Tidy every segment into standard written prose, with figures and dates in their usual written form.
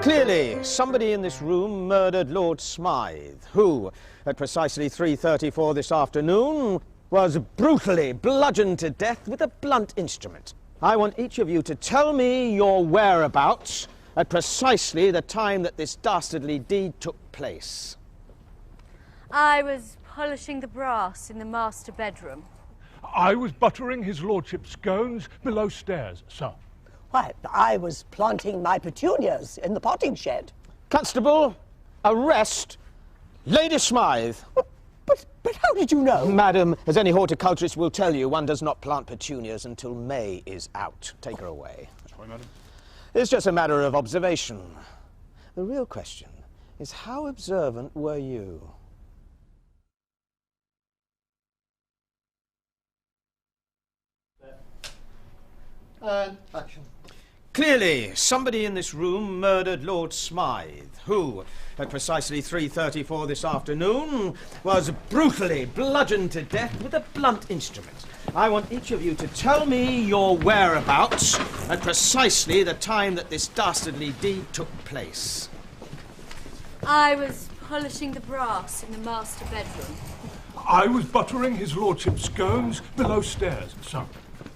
Clearly, somebody in this room murdered Lord Smythe, who, at precisely 3:34 this afternoon, was brutally bludgeoned to death with a blunt instrument. I want each of you to tell me your whereabouts at precisely the time that this dastardly deed took place. I was polishing the brass in the master bedroom. I was buttering his lordship's scones below stairs, sir. Why, I was planting my petunias in the potting shed. Constable, arrest Lady Smythe. But how did you know? Madam, as any horticulturist will tell you, one does not plant petunias until May is out. Take her away. That's right, madam. It's just a matter of observation. The real question is, how observant were you? And action. Clearly, somebody in this room murdered Lord Smythe, who, at precisely 3:34 this afternoon, was brutally bludgeoned to death with a blunt instrument. I want each of you to tell me your whereabouts at precisely the time that this dastardly deed took place. I was polishing the brass in the master bedroom. I was buttering his lordship's scones below stairs, sir.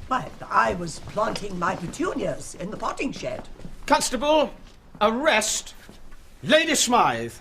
Why, I was planting my petunias in the potting shed. Constable, arrest Lady Smythe.